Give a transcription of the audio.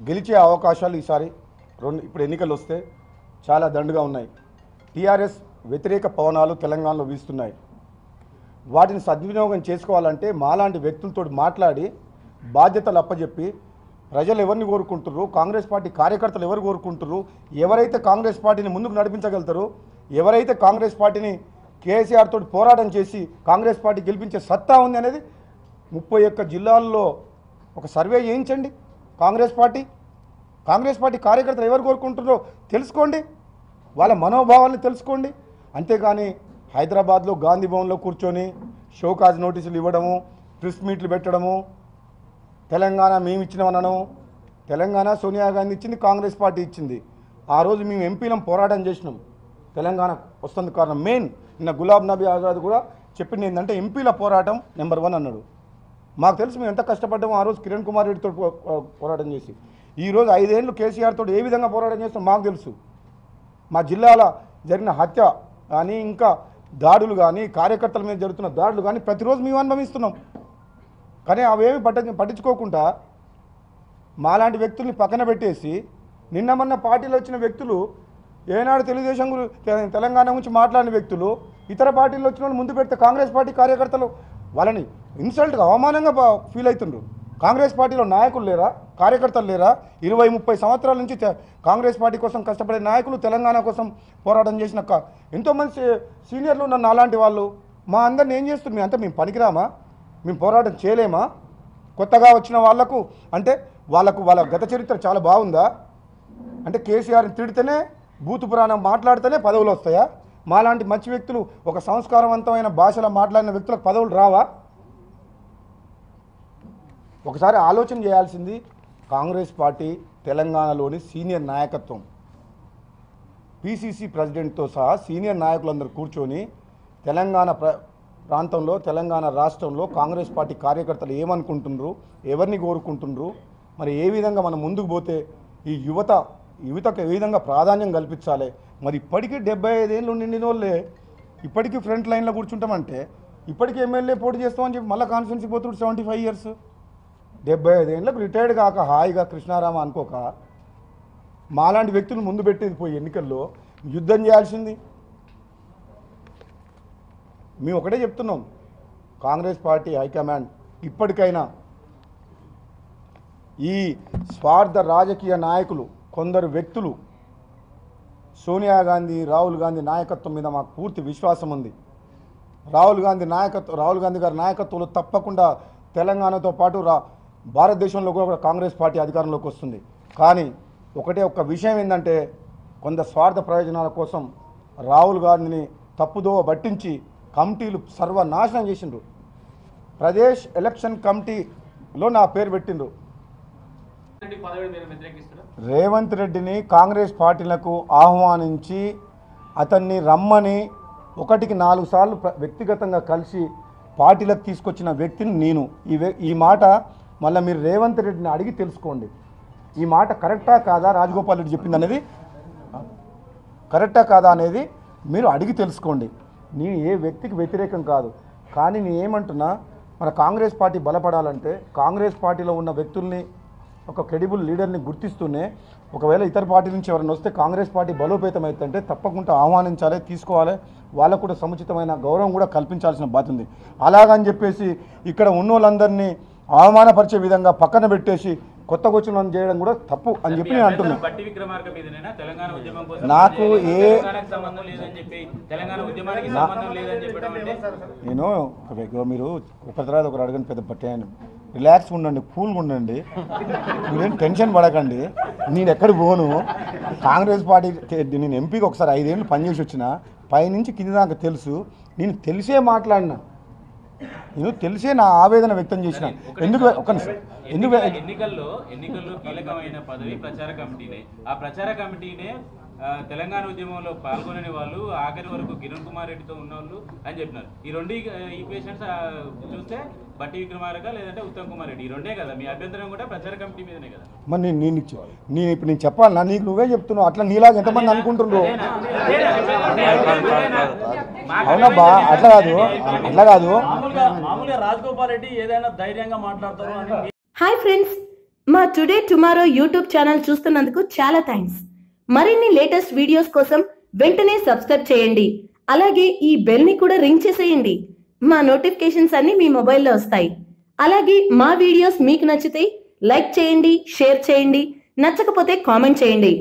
గెలిచే అవకాశాలు ఈసారి ఇప్పుడు ఎన్నికలు వస్తే చాలా దండుగా ఉన్నాయి. టీఆర్ఎస్ వ్యతిరేక పవనాలు తెలంగాణలో వీస్తున్నాయి. వాటిని సద్వినియోగం చేసుకోవాలంటే మాలాంటి వ్యక్తులతో మాట్లాడి బాధ్యతలు అప్పచెప్పి ప్రజలు ఎవరిని కోరుకుంటున్నారు, కాంగ్రెస్ పార్టీ కార్యకర్తలు ఎవరు కోరుకుంటున్నారు, ఎవరైతే కాంగ్రెస్ పార్టీని ముందుకు నడిపించగలుగుతారో, ఎవరైతే కాంగ్రెస్ పార్టీని కేసీఆర్ తోటి పోరాటం చేసి కాంగ్రెస్ పార్టీ గెలిపించే సత్తా ఉంది అనేది 31 జిల్లాల్లో ఒక సర్వే చేయించండి. కాంగ్రెస్ పార్టీ కార్యకర్తలు ఎవరు కోరుకుంటున్నారో తెలుసుకోండి, వాళ్ళ మనోభావాలను తెలుసుకోండి. అంతేగాని హైదరాబాద్లో గాంధీ భవన్లో కూర్చొని షోకాజ్ నోటీసులు ఇవ్వడము, ప్రెస్ మీట్లు పెట్టడము, తెలంగాణ మేము ఇచ్చినామనడము. తెలంగాణ సోనియా గాంధీ ఇచ్చింది, కాంగ్రెస్ పార్టీ ఇచ్చింది. ఆ రోజు మేము ఎంపీలం పోరాటం చేసినాం. తెలంగాణ వస్తుంది కారణం మెయిన్. నిన్న గులాబ్ నబీ ఆజాద్ కూడా చెప్పింది ఏంటంటే ఎంపీల పోరాటం నెంబర్ 1 అన్నాడు. మాకు తెలుసు మేము ఎంత కష్టపడ్డామో ఆ రోజు కిరణ్ కుమార్ రెడ్డితో పోరాటం చేసి. ఈరోజు 5 ఏళ్ళు కేసీఆర్ తోటి ఏ విధంగా పోరాటం చేస్తాం మాకు తెలుసు. మా జిల్లాల జరిగిన హత్య కానీ, ఇంకా దాడులు కానీ, కార్యకర్తల మీద జరుగుతున్న దాడులు కానీ ప్రతిరోజు మేము అనుభవిస్తున్నాం. కానీ అవేమి పట్టించుకోకుండా మాలాంటి వ్యక్తుల్ని పక్కన పెట్టేసి నిన్న మొన్న పార్టీలో వచ్చిన వ్యక్తులు, ఏనాడు తెలుగుదేశం తెలంగాణ గురించి మాట్లాడిన వ్యక్తులు ఇతర పార్టీల్లో వచ్చిన వాళ్ళు ముందు పెడితే కాంగ్రెస్ పార్టీ కార్యకర్తలు వాళ్ళని ఇన్సల్ట్గా అవమానంగా ఫీల్ అవుతుండ్రు. కాంగ్రెస్ పార్టీలో నాయకులు లేరా, కార్యకర్తలు లేరా? 20-30 సంవత్సరాల నుంచి కాంగ్రెస్ పార్టీ కోసం కష్టపడే నాయకులు, తెలంగాణ కోసం పోరాటం చేసిన ఎంతోమంది సీనియర్లు ఉన్న నాలాంటి వాళ్ళు మా అందరిని ఏం చేస్తుంది? మేము పనికిరామా? మేము పోరాటం చేయలేమా? కొత్తగా వచ్చిన వాళ్లకు అంటే వాళ్ళ గత చరిత్ర చాలా బాగుందా? అంటే కేసీఆర్ని తిడితేనే, బూతు పురాణం మాట్లాడితేనే పదవులు వస్తాయా? మాలాంటి మంచి వ్యక్తులు, ఒక సంస్కారవంతమైన భాషలో మాట్లాడిన వ్యక్తులకు పదవులు రావా? ఒకసారి ఆలోచన చేయాల్సింది కాంగ్రెస్ పార్టీ తెలంగాణలోని సీనియర్ నాయకత్వం, పిసిసి ప్రెసిడెంట్తో సహా సీనియర్ నాయకులందరూ కూర్చొని తెలంగాణ ప్రాంతంలో, తెలంగాణ రాష్ట్రంలో కాంగ్రెస్ పార్టీ కార్యకర్తలు ఏమనుకుంటున్నారు, ఎవరిని కోరుకుంటున్నారు, మరి ఏ విధంగా మనం ముందుకు పోతే ఈ యువతకు ఏ విధంగా ప్రాధాన్యం కల్పించాలి. మరి ఇప్పటికీ 75 ఏళ్ళు నిండిన వాళ్ళే ఇప్పటికీ ఫ్రంట్ లైన్లో కూర్చుంటామంటే, ఇప్పటికీ ఎమ్మెల్యే పోటీ చేస్తామని చెప్పి మళ్ళీ కాన్ఫరెన్స్కి పోతున్నాడు. 75 ఇయర్స్, 75 ఏళ్ళకు రిటైర్డ్ కాక హాయిగా కృష్ణారామ అనుకోక మాలాంటి వ్యక్తులు ముందు పెట్టేది పోయి ఎన్నికల్లో యుద్ధం చేయాల్సింది. మేము ఒకటే చెప్తున్నాం, కాంగ్రెస్ పార్టీ హైకమాండ్ ఇప్పటికైనా ఈ స్వార్థ రాజకీయ నాయకులు, కొందరు వ్యక్తులు, సోనియా గాంధీ, రాహుల్ గాంధీ నాయకత్వం మీద మాకు పూర్తి విశ్వాసం ఉంది. రాహుల్ గాంధీ గారి నాయకత్వంలో తప్పకుండా తెలంగాణతో పాటు భారతదేశంలో కూడా కాంగ్రెస్ పార్టీ అధికారంలోకి వస్తుంది. కానీ ఒక్క విషయం ఏంటంటే, కొంత స్వార్థ ప్రయోజనాల కోసం రాహుల్ గాంధీని తప్పుదోవ పట్టించి కమిటీలు సర్వనాశనం చేసిండ్రు. ప్రదేశ్ ఎలక్షన్ కమిటీలో నా పేరు పెట్టిండ్రు. రేవంత్ రెడ్డిని కాంగ్రెస్ పార్టీలకు ఆహ్వానించి అతన్ని రమ్మని 1కి 4 సార్లు వ్యక్తిగతంగా కలిసి పార్టీలకు తీసుకొచ్చిన వ్యక్తిని నేను. ఈ మాట మళ్ళీ మీరు రేవంత్ రెడ్డిని అడిగి తెలుసుకోండి. ఈ మాట కరెక్టా కాదా, రాజగోపాల్ రెడ్డి చెప్పింది అనేది కరెక్టా కాదా అనేది మీరు అడిగి తెలుసుకోండి. నేను ఏ వ్యక్తికి వ్యతిరేకం కాదు. కానీ నేను ఏమంటున్నా, మన కాంగ్రెస్ పార్టీ బలపడాలంటే కాంగ్రెస్ పార్టీలో ఉన్న వ్యక్తుల్ని, ఒక క్రెడిబుల్ లీడర్ని గుర్తిస్తూనే, ఒకవేళ ఇతర పార్టీ నుంచి ఎవరైనా వస్తే కాంగ్రెస్ పార్టీ బలోపేతం అవుతుంటే తప్పకుండా ఆహ్వానించాలి, తీసుకోవాలి. వాళ్ళకు కూడా సముచితమైన గౌరవం కూడా కల్పించాల్సిన బాధ్యత ఉంది. అలాగని చెప్పేసి ఇక్కడ ఉన్న వాళ్ళందరినీ అవమానపరిచే విధంగా పక్కన పెట్టేసి కొత్త కూర్చుని చేయడం కూడా తప్పు అని చెప్పి నేను అంటున్నాను. నాకు మీరు ఒకరి తర్వాత ఒకరు అడగండి, పెద్ద పట్టేయండి, రిలాక్స్గా ఉండండి, కూల్గా ఉండండి, మీరేం టెన్షన్ పడకండి. నేను ఎక్కడికి పోను. కాంగ్రెస్ పార్టీ నేను ఎంపీకి ఒకసారి 5 ఏళ్ళు పనిచేసి వచ్చిన, పైనుంచి కింద దాకా తెలుసు. నేను తెలిసే మాట్లాడినా, నేను తెలిసే నా ఆవేదన వ్యక్తం చేసిన. ఎన్నికల్లో కీలకమైన పదవి ప్రచార కమిటీనే. ఆ ప్రచార కమిటీనే తెలంగాణ ఉద్యమంలో పాల్గొనని వాళ్ళు ఆఖరి వరకు కిరణ్ కుమార్ రెడ్డితో ఉన్నవాళ్ళు అని చెప్పినారు. ఈ 2 ఈక్వేషన్స్ చూస్తే బట్టి విక్రమార్క లేదంటే ఉత్తమ్ కుమార్ రెడ్డి, ఈ 2 కదా. మీ అభ్యంతరం కూడా ప్రచార కమిటీ మీదనే కదా. మరి నేను ఇప్పుడు చెప్పాలన్నా, నీకు నువ్వే చెప్తున్నావు. అట్లా నీలాగా ఎంతమంది అనుకుంటున్నారు? అవునా బా, అట్లా కాదు. హాయ్ ఫ్రెండ్స్, మా టుడే టుమారో యూట్యూబ్ ఛానల్ చూస్తున్నందుకు చాలా థ్యాంక్స్. మరిన్ని లేటెస్ట్ వీడియోస్ కోసం వెంటనే సబ్స్క్రైబ్ చేయండి. అలాగే ఈ బెల్ ని కూడా రింగ్ చేసేయండి. మా నోటిఫికేషన్స్ అన్ని మీ మొబైల్లో వస్తాయి. అలాగే మా వీడియోస్ మీకు నచ్చితే లైక్ చేయండి, షేర్ చేయండి, నచ్చకపోతే కామెంట్ చేయండి.